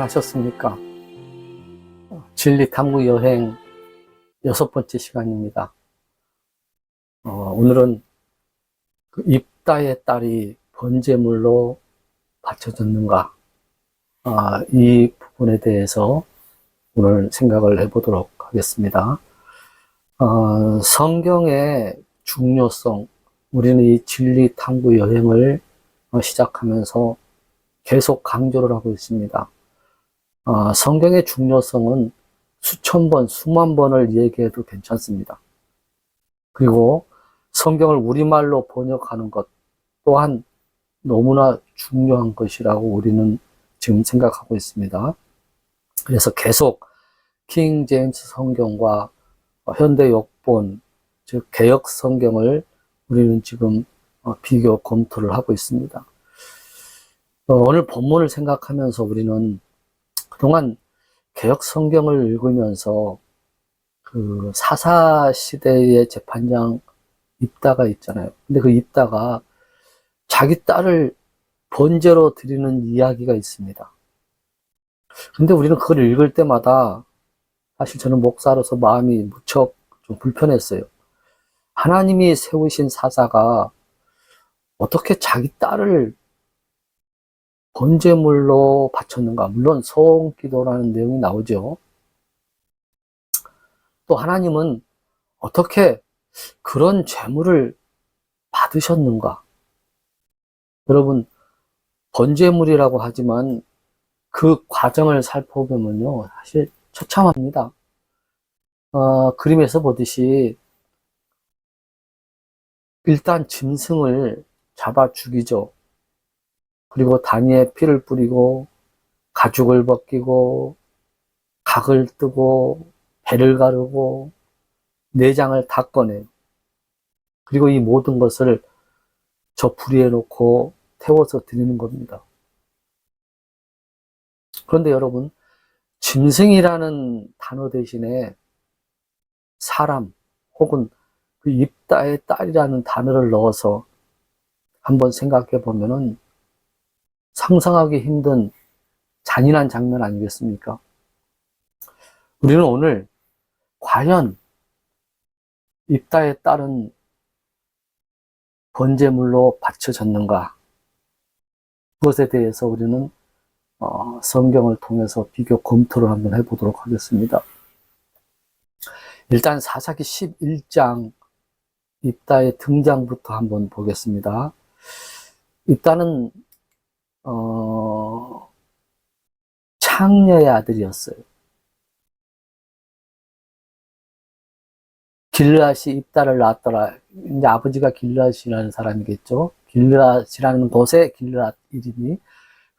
안녕하셨습니까? 진리탐구 여행 6번째 시간입니다. 오늘은 그 입다의 딸이 번제물로 바쳐졌는가? 이 부분에 대해서 오늘 생각을 해보도록 하겠습니다. 성경의 중요성, 우리는 이 진리탐구 여행을 시작하면서 계속 강조를 하고 있습니다. 성경의 중요성은 수천 번, 수만 번을 얘기해도 괜찮습니다. 그리고 성경을 우리말로 번역하는 것 또한 너무나 중요한 것이라고 우리는 지금 생각하고 있습니다. 그래서 계속 킹 제임스 성경과 현대 역본, 즉 개역 성경을 우리는 지금 비교 검토를 하고 있습니다. 오늘 본문을 생각하면서 우리는 그동안 개역 성경을 읽으면서 그 사사 시대의 재판장 입다가 있잖아요. 근데 그 입다가 자기 딸을 번제로 드리는 이야기가 있습니다. 근데 우리는 그걸 읽을 때마다 사실 저는 목사로서 마음이 무척 좀 불편했어요. 하나님이 세우신 사사가 어떻게 자기 딸을 번제물로 바쳤는가? 물론 소원기도라는 내용이 나오죠. 또 하나님은 어떻게 그런 제물을 받으셨는가? 여러분, 번제물이라고 하지만 그 과정을 살펴보면요, 사실 처참합니다. 그림에서 보듯이 일단 짐승을 잡아 죽이죠. 그리고 다니에 피를 뿌리고 가죽을 벗기고 각을 뜨고 배를 가르고 내장을 다 꺼내요. 그리고 이 모든 것을 저 불 위에 놓고 태워서 드리는 겁니다. 그런데 여러분, 짐승이라는 단어 대신에 사람 혹은 그 입다의 딸이라는 단어를 넣어서 한번 생각해 보면은 상상하기 힘든 잔인한 장면 아니겠습니까? 우리는 오늘 과연 입다의 딸은 번제물로 바쳐졌는가? 그것에 대해서 우리는 성경을 통해서 비교 검토를 한번 해보도록 하겠습니다. 일단 사사기 11장 입다의 등장부터 한번 보겠습니다. 입다는 창녀의 아들이었어요. 길르앗이 입다를 낳았더라. 이제 아버지가 길르앗이라는 사람이겠죠. 길르앗이라는 곳의 길르앗 이름이.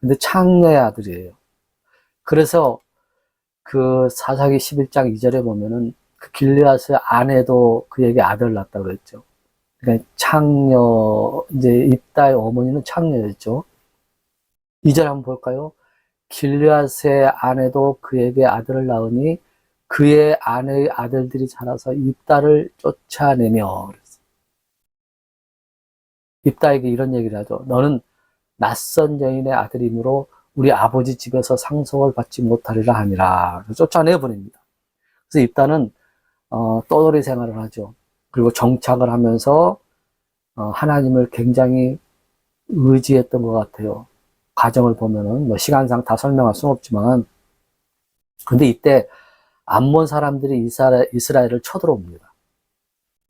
근데 창녀의 아들이에요. 그래서 그 사사기 11장 2절에 보면은 그 길르앗의 아내도 그에게 아들을 낳았다고 그랬죠. 그러니까 창녀, 이제 입다의 어머니는 창녀였죠. 2절 한번 볼까요? 길르앗의 아내도 그에게 아들을 낳으니 그의 아내의 아들들이 자라서 입다를 쫓아내며 그랬어요. 입다에게 이런 얘기를 하죠. 너는 낯선 여인의 아들이므로 우리 아버지 집에서 상속을 받지 못하리라 하니라. 쫓아내버립니다. 그래서 입다는 떠돌이 생활을 하죠. 그리고 정착을 하면서 하나님을 굉장히 의지했던 것 같아요. 과정을 보면은 뭐 시간상 다 설명할 수는 없지만, 근데 이때 암몬 사람들이 이스라엘을 쳐들어옵니다.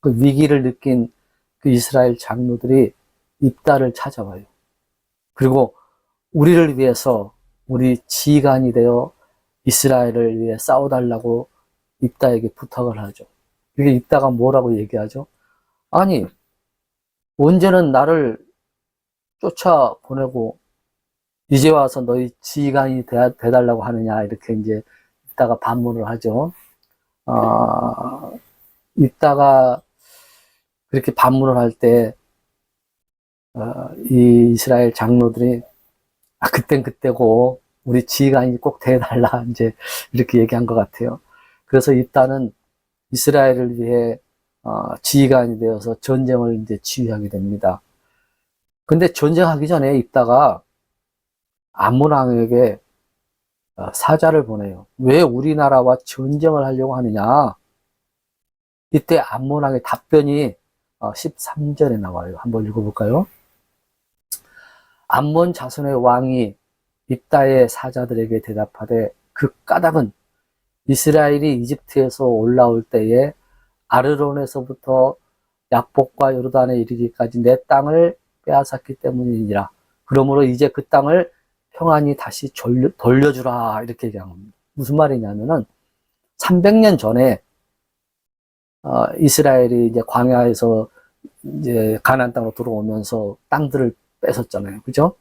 그 위기를 느낀 그 이스라엘 장로들이 입다를 찾아와요. 그리고 우리를 위해서 우리 지휘관이 되어 이스라엘을 위해 싸워달라고 입다에게 부탁을 하죠. 이게 입다가 뭐라고 얘기하죠? 아니, 언제는 나를 쫓아보내고 이제 와서 너희 지휘관이 돼달라고 하느냐, 이렇게 이제 입다가 반문을 하죠. 입다가 그렇게 반문을 할 때, 이 이스라엘 장로들이, 그땐 그때고, 우리 지휘관이 꼭 돼달라, 이제, 이렇게 얘기한 것 같아요. 그래서 입다는 이스라엘을 위해, 지휘관이 되어서 전쟁을 이제 지휘하게 됩니다. 근데 전쟁하기 전에 입다가 암몬 왕에게 사자를 보내요. 왜 우리나라와 전쟁을 하려고 하느냐? 이때 암몬 왕의 답변이 13절에 나와요. 한번 읽어볼까요? 암몬 자손의 왕이 입다의 사자들에게 대답하되 그 까닭은 이스라엘이 이집트에서 올라올 때에 아르논에서부터 약복과 요르단에 이르기까지 내 땅을 빼앗았기 때문이니라. 그러므로 이제 그 땅을 평안히 다시 돌려주라. 이렇게 얘기한 겁니다. 무슨 말이냐면은 300년 전에 이스라엘이 이제 광야에서 이제 가나안 땅으로 들어오면서 땅들을 뺏었잖아요. 그죠?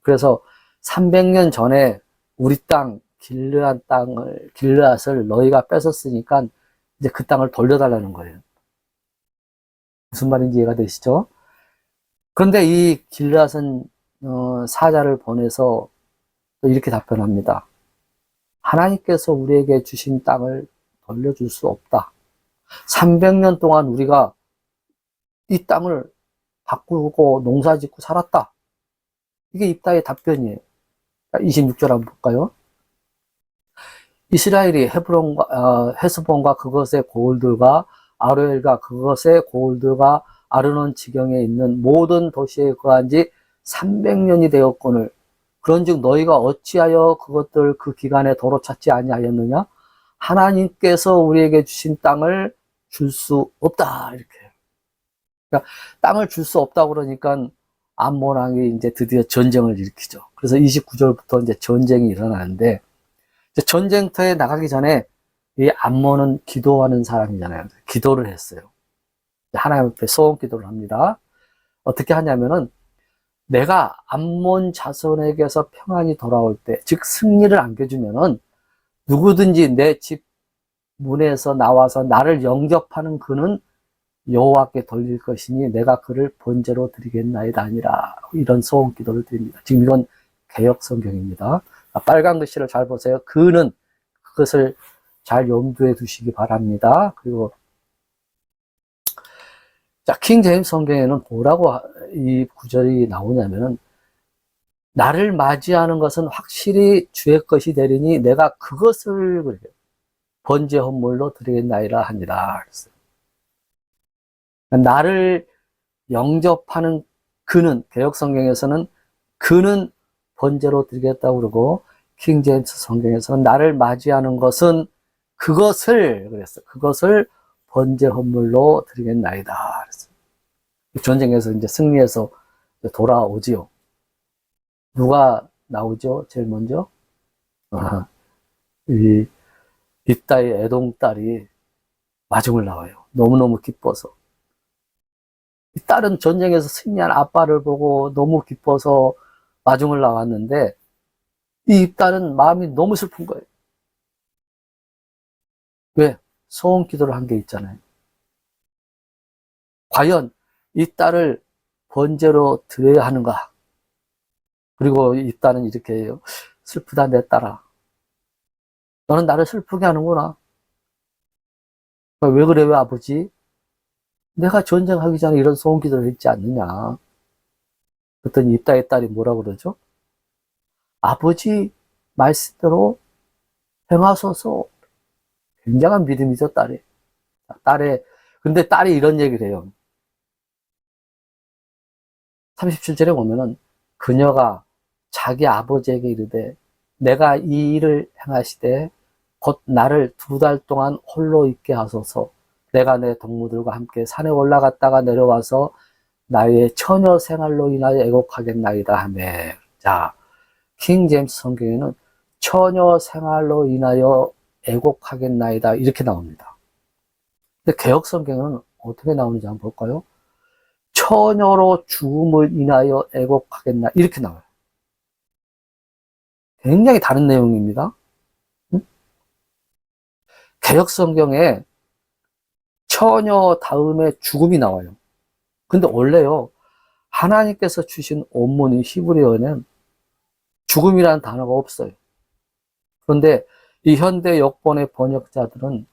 그래서 300년 전에 우리 땅 길르앗을 너희가 뺏었으니까 이제 그 땅을 돌려달라는 거예요. 무슨 말인지 이해가 되시죠? 그런데 이 길르앗은 사자를 보내서 또 이렇게 답변합니다. 하나님께서 우리에게 주신 땅을 돌려줄 수 없다. 300년 동안 우리가 이 땅을 바꾸고 농사 짓고 살았다. 이게 입다의 답변이에요. 26절 한번 볼까요? 이스라엘이 헤스본과 그것의 고을들과 아로엘과 그것의 고을들과 아르논 지경에 있는 모든 도시에 거한 지 300년이 되었거늘 그런즉 너희가 어찌하여 그것들 그 기간에 도로 찾지 아니하였느냐? 하나님께서 우리에게 주신 땅을 줄 수 없다. 이렇게. 그러니까 땅을 줄 수 없다고 그러니까 암몬 왕이 이제 드디어 전쟁을 일으키죠. 그래서 29절부터 이제 전쟁이 일어나는데 이제 전쟁터에 나가기 전에 이 암몬은 기도하는 사람이잖아요. 기도를 했어요. 하나님 앞에 소원 기도를 합니다. 어떻게 하냐면은 내가 암몬 자손에게서 평안이 돌아올 때, 즉 승리를 안겨주면은 누구든지 내 집 문에서 나와서 나를 영접하는 그는 여호와께 돌릴 것이니 내가 그를 번제로 드리겠나이다 아니라 이런 소원 기도를 드립니다. 지금 이건 개역 성경입니다. 빨간 글씨를 잘 보세요. 그는 그것을 잘 염두에 두시기 바랍니다. 그리고 자, 킹 제임스 성경에는 뭐라고 이 구절이 나오냐면은 나를 맞이하는 것은 확실히 주의 것이 되리니 내가 그것을 번제 헌물로 드리겠나이다 하니라. 나를 영접하는 그는 개역 성경에서는 그는 번제로 드리겠다고 그러고 킹 제임스 성경에서는 나를 맞이하는 것은 그것을 그랬어. 그것을 번제 헌물로 드리겠나이다. 그랬어. 전쟁에서 이제 승리해서 돌아오지요. 누가 나오죠? 제일 먼저 이 입다의 애동 딸이 마중을 나와요. 너무너무 기뻐서. 이 딸은 전쟁에서 승리한 아빠를 보고 너무 기뻐서 마중을 나왔는데 이 입딸은 마음이 너무 슬픈 거예요. 왜? 소원 기도를 한 게 있잖아요. 과연 이 딸을 번제로 드려야 하는가? 그리고 이 딸은 이렇게 해요. 슬프다 내 딸아. 너는 나를 슬프게 하는구나. 왜 그래 왜 아버지? 내가 전쟁하기 전에 이런 소원 기도를 했지 않느냐. 그랬더니 입다의 딸이 뭐라 그러죠? 아버지 말씀대로 행하소서. 굉장한 믿음이죠, 딸이. 근데 딸이 이런 얘기를 해요. 37절에 보면은 그녀가 자기 아버지에게 이르되 내가 이 일을 행하시되 곧 나를 2달 동안 홀로 있게 하소서. 내가 내 동무들과 함께 산에 올라갔다가 내려와서 나의 처녀 생활로 인하여 애곡하겠나이다 하매. 자, 킹 제임스 성경에는 처녀 생활로 인하여 애곡하겠나이다 이렇게 나옵니다. 근데 개역 성경은 어떻게 나오는지 한번 볼까요? 처녀로 죽음을 인하여 애곡하겠나 이렇게 나와요. 굉장히 다른 내용입니다. 응? 개역 성경에 처녀 다음에 죽음이 나와요. 근데 원래요 하나님께서 주신 원문인 히브리어에는 죽음이라는 단어가 없어요. 그런데 이 현대 역본의 번역자들은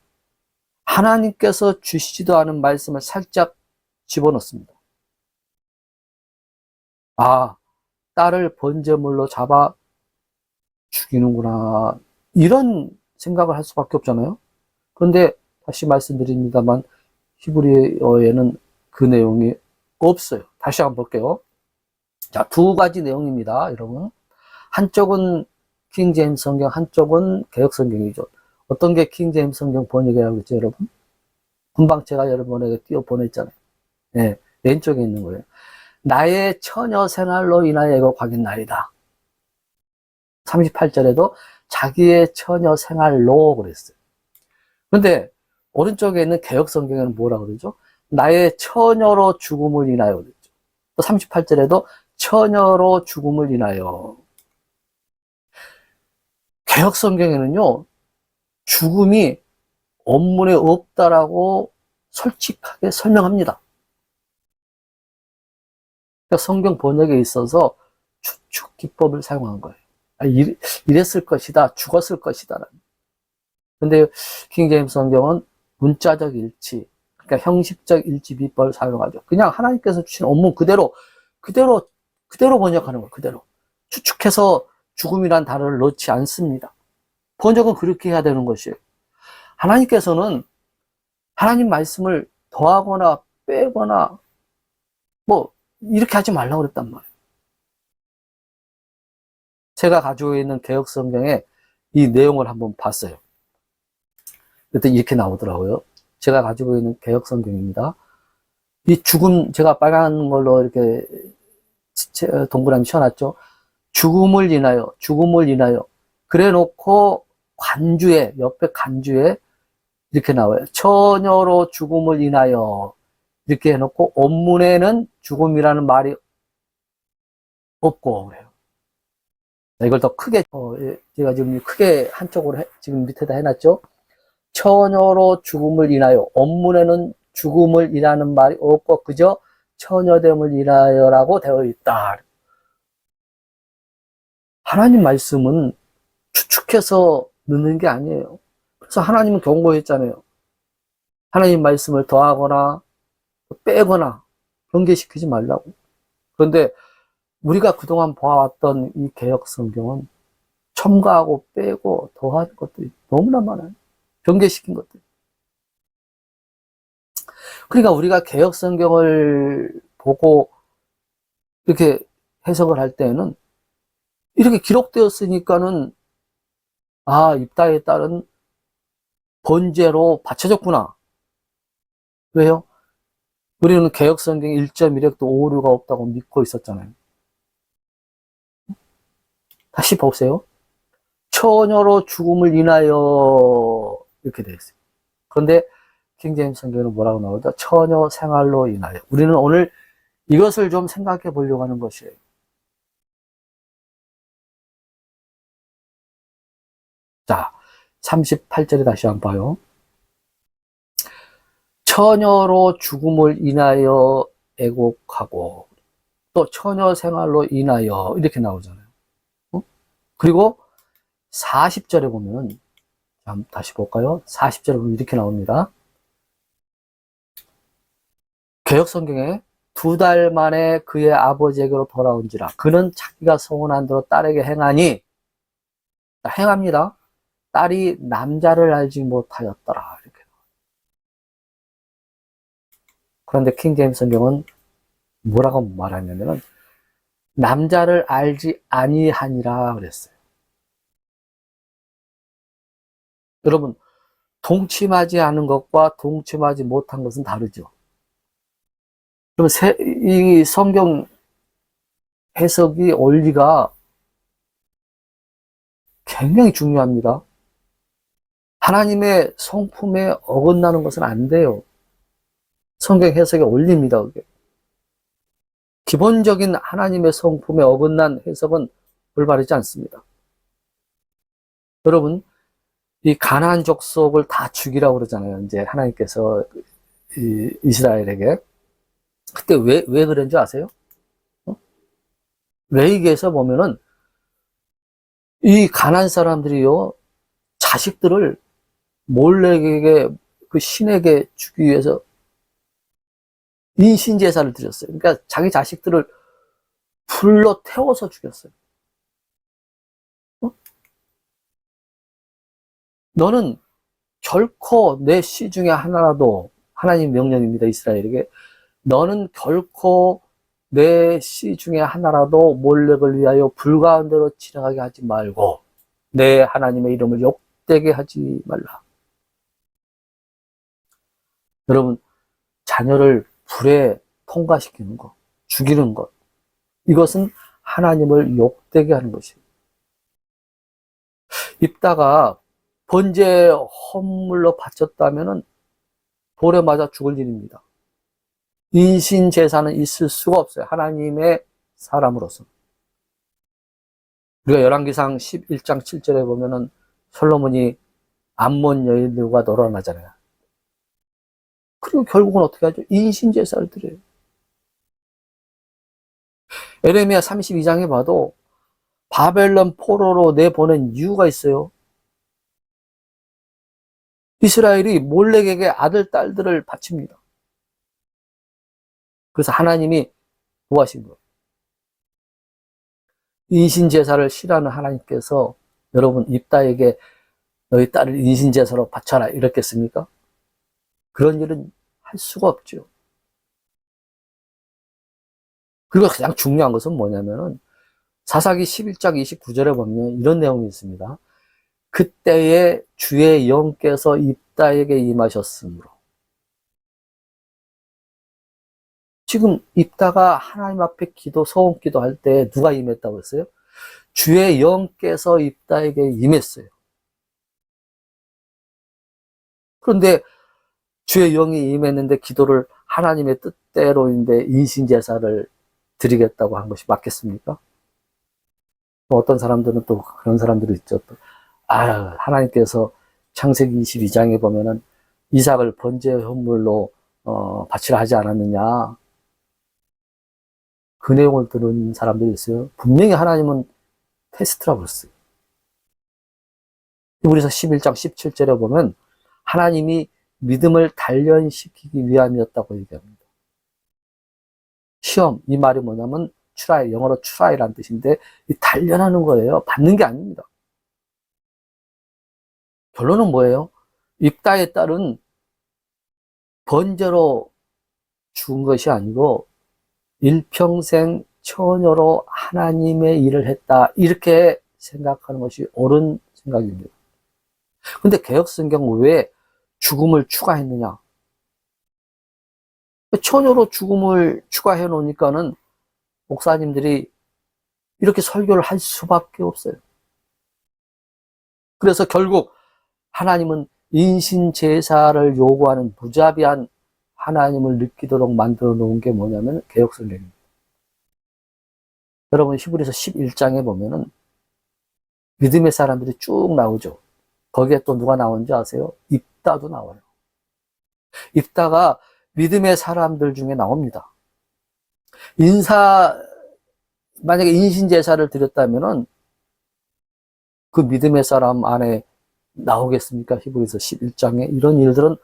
하나님께서 주시지도 않은 말씀을 살짝 집어넣습니다. 아, 딸을 번제물로 잡아 죽이는구나. 이런 생각을 할 수밖에 없잖아요. 그런데 다시 말씀드립니다만 히브리어에는 그 내용이 없어요. 다시 한번 볼게요. 자, 두 가지 내용입니다, 여러분. 한쪽은 킹 제임스 성경, 한쪽은 개역 성경이죠. 어떤 게 킹 제임스 성경 번역이라고 했죠, 여러분? 금방 제가 여러분에게 띄워 보냈잖아요. 네, 왼쪽에 있는 거예요. 나의 처녀 생활로 인하여 애곡하겠나이다. 38절에도 자기의 처녀 생활로 그랬어요. 그런데 오른쪽에 있는 개역 성경에는 뭐라 그러죠? 나의 처녀로 죽음을 인하여 그랬죠. 또 38절에도 처녀로 죽음을 인하여. 개역 성경에는요, 죽음이 원문에 없다라고 솔직하게 설명합니다. 그러니까 성경 번역에 있어서 추측 기법을 사용한 거예요. 이랬을 것이다, 죽었을 것이다. 근데 킹 제임스 성경은 문자적 일치, 그러니까 형식적 일치 비법을 사용하죠. 그냥 하나님께서 주신 원문 그대로 번역하는 거예요. 그대로. 추측해서 죽음이란 단어를 넣지 않습니다. 번역은 그렇게 해야 되는 것이에요. 하나님께서는 하나님 말씀을 더하거나 빼거나 뭐 이렇게 하지 말라고 그랬단 말이에요. 제가 가지고 있는 개역 성경에 이 내용을 한번 봤어요. 그때 이렇게 나오더라고요. 제가 가지고 있는 개역 성경입니다. 이 죽음, 제가 빨간 걸로 이렇게 동그라미 쳐놨죠. 죽음을 인하여. 그래 놓고 관주에, 옆에 관주에 이렇게 나와요. 처녀로 죽음을 인하여. 이렇게 해놓고 원문에는 죽음이라는 말이 없고 그래요. 이걸 더 크게, 제가 지금 크게 한쪽으로 지금 밑에다 해놨죠. 처녀로 죽음을 인하여. 원문에는 죽음을 인하는 말이 없고 그저 처녀됨을 인하여라고 되어 있다. 하나님 말씀은 추측해서 넣는 게 아니에요. 그래서 하나님은 경고했잖아요. 하나님 말씀을 더하거나 빼거나 변개시키지 말라고. 그런데 우리가 그동안 봐왔던 이 개역 성경은 첨가하고 빼고 더한 것들이 너무나 많아요. 변개시킨 것들. 그러니까 우리가 개역 성경을 보고 이렇게 해석을 할 때는 이렇게 기록되었으니까는 입다의 딸은 번제로 바쳐졌구나. 왜요? 우리는 개역 성경 1.1핵도 오류가 없다고 믿고 있었잖아요. 다시 보세요. 처녀로 죽음을 인하여 이렇게 되어 있어요. 그런데 킹 제임스 성경은 뭐라고 나오죠? 처녀 생활로 인하여. 우리는 오늘 이것을 좀 생각해 보려고 하는 것이에요. 자, 38절에 다시 한번 봐요. 처녀로 죽음을 인하여 애곡하고 또 처녀 생활로 인하여 이렇게 나오잖아요. 그리고 40절에 보면 다시 볼까요? 40절에 보면 이렇게 나옵니다. 개역 성경에 2달 만에 그의 아버지에게로 돌아온지라 그는 자기가 소원한 대로 딸에게 행하니 행합니다. 딸이 남자를 알지 못하였더라. 이렇게. 그런데 킹 제임스 성경은 뭐라고 말하냐면은 남자를 알지 아니하니라 그랬어요. 여러분, 동침하지 않은 것과 동침하지 못한 것은 다르죠. 그럼 이 성경 해석이 원리가 굉장히 중요합니다. 하나님의 성품에 어긋나는 것은 안 돼요. 성경 해석의 원리입니다, 그게. 기본적인 하나님의 성품에 어긋난 해석은 올바르지 않습니다. 여러분, 이 가나안 족속을 다 죽이라고 그러잖아요. 이제 하나님께서 이스라엘에게. 그때 왜 그런 줄 아세요? 레위기에서 보면은 이 가나안 사람들이요, 자식들을 몰렉에게 그 신에게 주기 위해서 인신제사를 드렸어요. 그러니까 자기 자식들을 불로 태워서 죽였어요. 너는 결코 내 씨 중에 하나라도, 하나님 명령입니다, 이스라엘에게. 너는 결코 내 씨 중에 하나라도 몰렉을 위하여 불가운데로 지나가게 하지 말고 내 하나님의 이름을 욕되게 하지 말라. 여러분, 자녀를 불에 통과시키는 것, 죽이는 것, 이것은 하나님을 욕되게 하는 것이에요. 입다가 번제 헌물로 바쳤다면은 돌에 맞아 죽을 일입니다. 인신 제사는 있을 수가 없어요. 하나님의 사람으로서. 우리가 열왕기상 11장 7절에 보면은 솔로몬이 암몬 여인들과 놀아나잖아요. 그리고 결국은 어떻게 하죠? 인신 제사를 드려요. 에레미야 32장에 봐도 바벨론 포로로 내보낸 이유가 있어요. 이스라엘이 몰렉에게 아들, 딸들을 바칩니다. 그래서 하나님이 구하신 거예요. 인신제사를 싫어하는 하나님께서 여러분 입다에게 너희 딸을 인신제사로 바쳐라 이랬겠습니까? 그런 일은 할 수가 없죠. 그리고 가장 중요한 것은 뭐냐면은 사사기 11장 29절에 보면 이런 내용이 있습니다. 그때에 주의 영께서 입다에게 임하셨으므로. 지금 입다가 하나님 앞에 소원 기도할 때 누가 임했다고 했어요? 주의 영께서 입다에게 임했어요. 그런데 주의 영이 임했는데 기도를 하나님의 뜻대로인데 인신제사를 드리겠다고 한 것이 맞겠습니까? 어떤 사람들은 또 그런 사람들이 있죠. 또, 하나님께서 창세기 22장에 보면은 이삭을 번제 헌물로 바치라 하지 않았느냐. 그 내용을 들은 사람들이 있어요. 분명히 하나님은 테스트라고 했어요. 히브리서 11장 17절에 보면 하나님이 믿음을 단련시키기 위함이었다고 얘기합니다. 시험, 이 말이 뭐냐면 트라이, 영어로 트라이라는 뜻인데 이 단련하는 거예요. 받는 게 아닙니다. 결론은 뭐예요? 입다의 딸은 번제로 죽은 것이 아니고 일평생 처녀로 하나님의 일을 했다. 이렇게 생각하는 것이 옳은 생각입니다. 근데 개혁성경 왜 죽음을 추가했느냐? 처녀로 죽음을 추가해 놓으니까는 목사님들이 이렇게 설교를 할 수밖에 없어요. 그래서 결국 하나님은 인신제사를 요구하는 무자비한 하나님을 느끼도록 만들어 놓은 게 뭐냐면 개혁성경입니다. 여러분 히브리서 11장에 보면은 믿음의 사람들이 쭉 나오죠. 거기에 또 누가 나오는지 아세요? 입다도 나와요. 입다가 믿음의 사람들 중에 나옵니다. 만약에 인신제사를 드렸다면은 그 믿음의 사람 안에 나오겠습니까? 히브리서 11장에 이런 일들은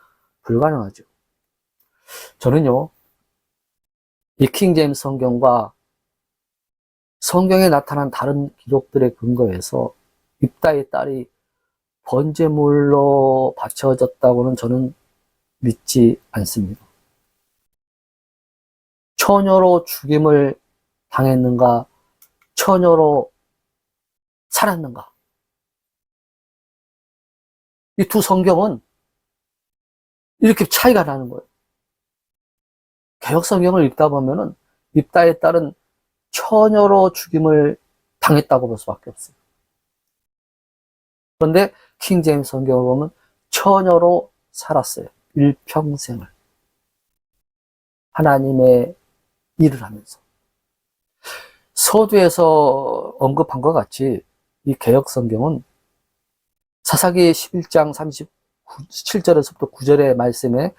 불가능하죠. 저는요, 이 킹제임스 성경과 성경에 나타난 다른 기록들의 근거에서 입다의 딸이 번제물로 바쳐졌다고는 저는 믿지 않습니다. 처녀로 죽임을 당했는가, 처녀로 살았는가. 이 두 성경은 이렇게 차이가 나는 거예요. 개혁 성경을 읽다 보면은 입다의 딸은 처녀로 죽임을 당했다고 볼 수밖에 없어요. 그런데 킹제임스 성경을 보면 처녀로 살았어요. 일평생을. 하나님의 일을 하면서. 서두에서 언급한 것 같이 이 개혁 성경은 사사기 11장 37절에서부터 9절의 말씀에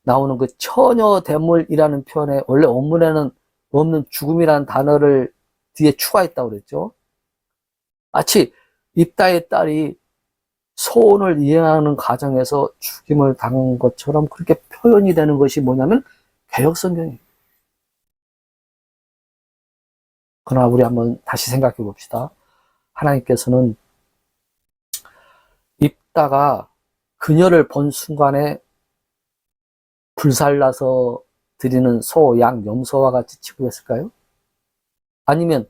나오는 그 처녀대물이라는 표현에 원래 원문에는 없는 죽음이라는 단어를 뒤에 추가했다고 그랬죠. 마치 입다의 딸이 소원을 이행하는 과정에서 죽임을 당한 것처럼 그렇게 표현이 되는 것이 뭐냐면 개혁성경이에요. 그러나 우리 한번 다시 생각해 봅시다. 하나님께서는 입다가 그녀를 본 순간에 불살라서 드리는 소, 양, 염소와 같이 취급했을까요? 아니면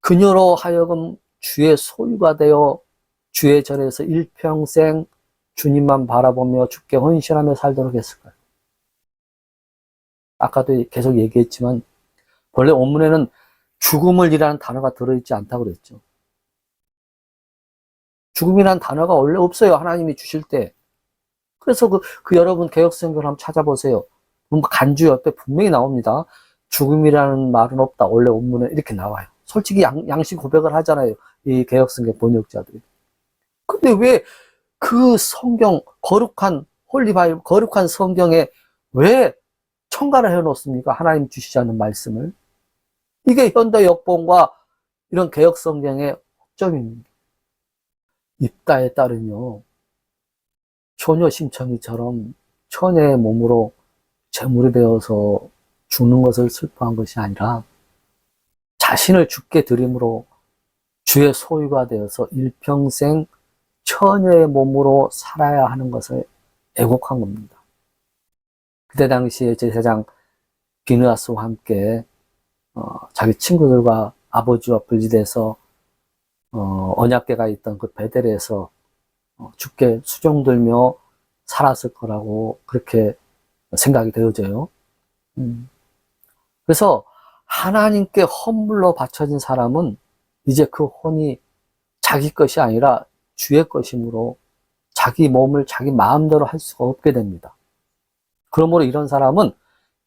그녀로 하여금 주의 소유가 되어 주의 절에서 일평생 주님만 바라보며 주께 헌신하며 살도록 했을까요? 아까도 계속 얘기했지만 원래 원문에는 죽음을이라는 단어가 들어있지 않다고 그랬죠. 죽음이라는 단어가 원래 없어요. 하나님이 주실 때. 그래서 그 여러분 개역성경을 한번 찾아보세요. 간주 옆에 분명히 나옵니다. 죽음이라는 말은 없다. 원래 원문에 이렇게 나와요. 솔직히 양심 고백을 하잖아요. 이 개역성경 번역자들이. 근데 왜 그 성경, 거룩한 홀리바이블, 거룩한 성경에 왜 첨가를 해놓습니까? 하나님 주시지 않는 말씀을. 이게 현대 역본과 이런 개역성경의 허점입니다. 입다에 따르며 효녀 심청이처럼 처녀의 몸으로 제물이 되어서 죽는 것을 슬퍼한 것이 아니라 자신을 죽게 드림으로 주의 소유가 되어서 일평생 처녀의 몸으로 살아야 하는 것을 애곡한 겁니다. 그때 당시에 제사장 비느하스와 함께 자기 친구들과 아버지와 분리돼서 언약궤가 있던 그 베델에서 죽게 수종들며 살았을 거라고 그렇게 생각이 되어져요. 그래서 하나님께 헌물로 바쳐진 사람은 이제 그 혼이 자기 것이 아니라 주의 것이므로 자기 몸을 자기 마음대로 할 수가 없게 됩니다. 그러므로 이런 사람은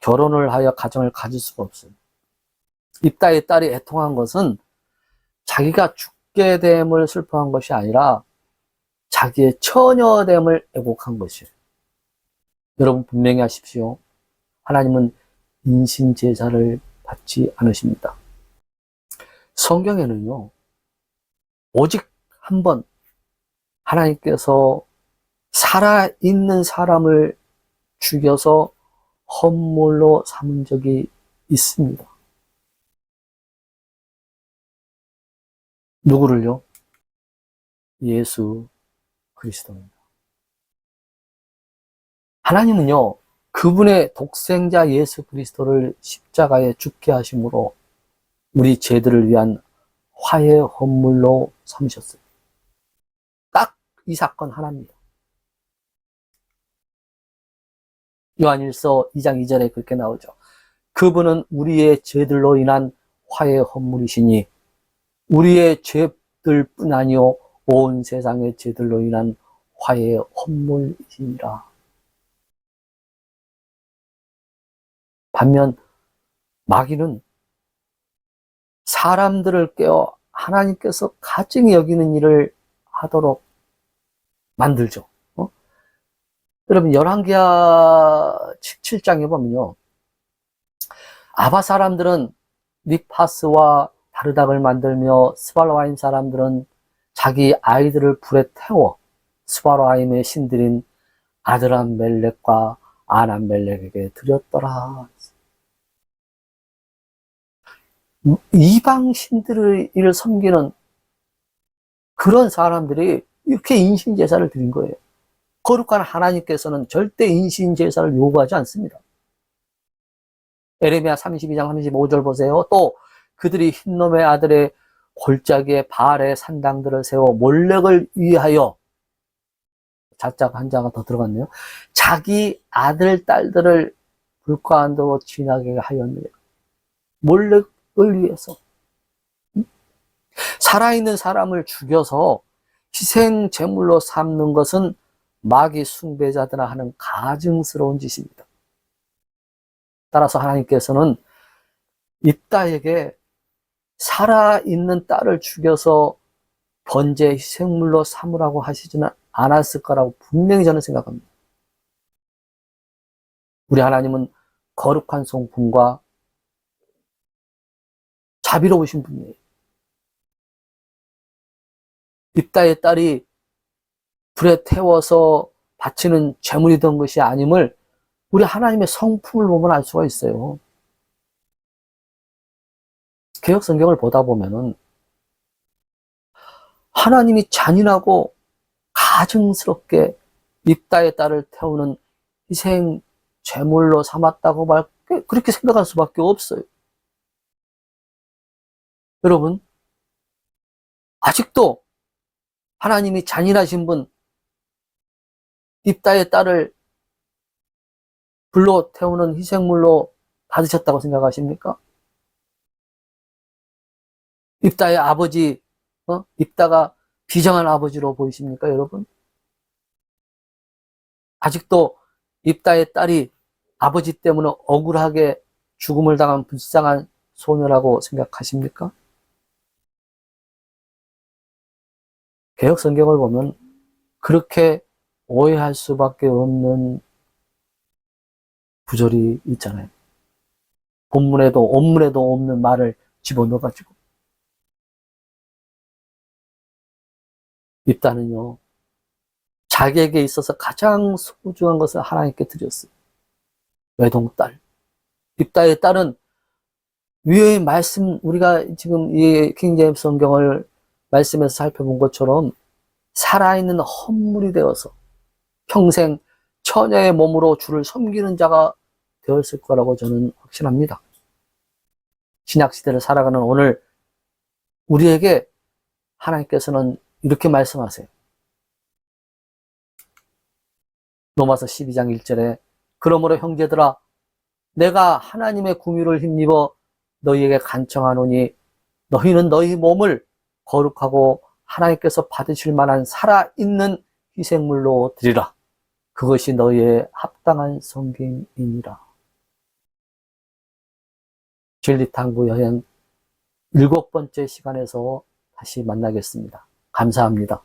결혼을 하여 가정을 가질 수가 없어요. 입다의 딸이 애통한 것은 자기가 죽게 됨을 슬퍼한 것이 아니라 자기의 처녀됨을 애곡한 것이에요. 여러분 분명히 하십시오. 하나님은 인신제사를 받지 않으십니다. 성경에는요, 오직 한 번 하나님께서 살아있는 사람을 죽여서 헌물로 삼은 적이 있습니다. 누구를요? 예수 그리스도입니다. 하나님은요, 그분의 독생자 예수 그리스도를 십자가에 죽게 하심으로 우리 죄들을 위한 화해 헌물로 삼으셨어요. 딱 이 사건 하나입니다. 요한일서 2장 2절에 그렇게 나오죠. 그분은 우리의 죄들로 인한 화해 헌물이시니 우리의 죄들뿐 아니요 온 세상의 죄들로 인한 화해 헌물이시니라. 반면 마귀는 사람들을 깨워 하나님께서 가증히 여기는 일을 하도록 만들죠. 여러분 열왕기하 7장에 보면요, 아바 사람들은 닉파스와 다르닥을 만들며 스발라와임 사람들은 자기 아이들을 불에 태워 스발라와임의 신들인 아드람멜렉과 아남멜렉에게 드렸더라. 이방 신들을 섬기는 그런 사람들이 이렇게 인신제사를 드린 거예요. 거룩한 하나님께서는 절대 인신제사를 요구하지 않습니다. 에레미야 32장 35절 보세요. 또 그들이 흰놈의 아들의 골짜기에 바알의 산당들을 세워 몰렉을 위하여, 자자가 한자가 더 들어갔네요. 자기 아들 딸들을 불과 안도로 지나게 하였느냐. 몰렉을 위해서. 살아있는 사람을 죽여서 희생 제물로 삼는 것은 마귀 숭배자들아 하는 가증스러운 짓입니다. 따라서 하나님께서는 입다에게 살아있는 딸을 죽여서 번제 희생물로 삼으라고 하시지는 않았을 거라고 분명히 저는 생각합니다. 우리 하나님은 거룩한 성품과 자비로우신 분이에요. 입다의 딸이 불에 태워서 바치는 제물이던 것이 아님을 우리 하나님의 성품을 보면 알 수가 있어요. 개역 성경을 보다 보면은 하나님이 잔인하고 가증스럽게 입다의 딸을 태우는 희생 제물로 삼았다고 그렇게 생각할 수밖에 없어요. 여러분, 아직도 하나님이 잔인하신 분, 입다의 딸을 불로 태우는 희생물로 받으셨다고 생각하십니까? 입다의 아버지, 입다가 비정한 아버지로 보이십니까, 여러분? 아직도 입다의 딸이 아버지 때문에 억울하게 죽음을 당한 불쌍한 소녀라고 생각하십니까? 개역 성경을 보면 그렇게 오해할 수밖에 없는 구절이 있잖아요. 원문에도 없는 말을 집어넣어가지고. 입다는요, 자기에게 있어서 가장 소중한 것을 하나님께 드렸어요. 외동딸. 입다의 딸은 위의 말씀, 우리가 지금 이 킹제임스 성경을 말씀에서 살펴본 것처럼 살아있는 헌물이 되어서 평생 처녀의 몸으로 주를 섬기는 자가 되었을 거라고 저는 확신합니다. 신약시대를 살아가는 오늘 우리에게 하나님께서는 이렇게 말씀하세요. 로마서 12장 1절에 그러므로 형제들아 내가 하나님의 궁유를 힘입어 너희에게 간청하노니 너희는 너희 몸을 거룩하고 하나님께서 받으실 만한 살아있는 희생물로 드리라. 그것이 너희의 합당한 섬김이니라. 진리탐구 여행 7번째 시간에서 다시 만나겠습니다. 감사합니다.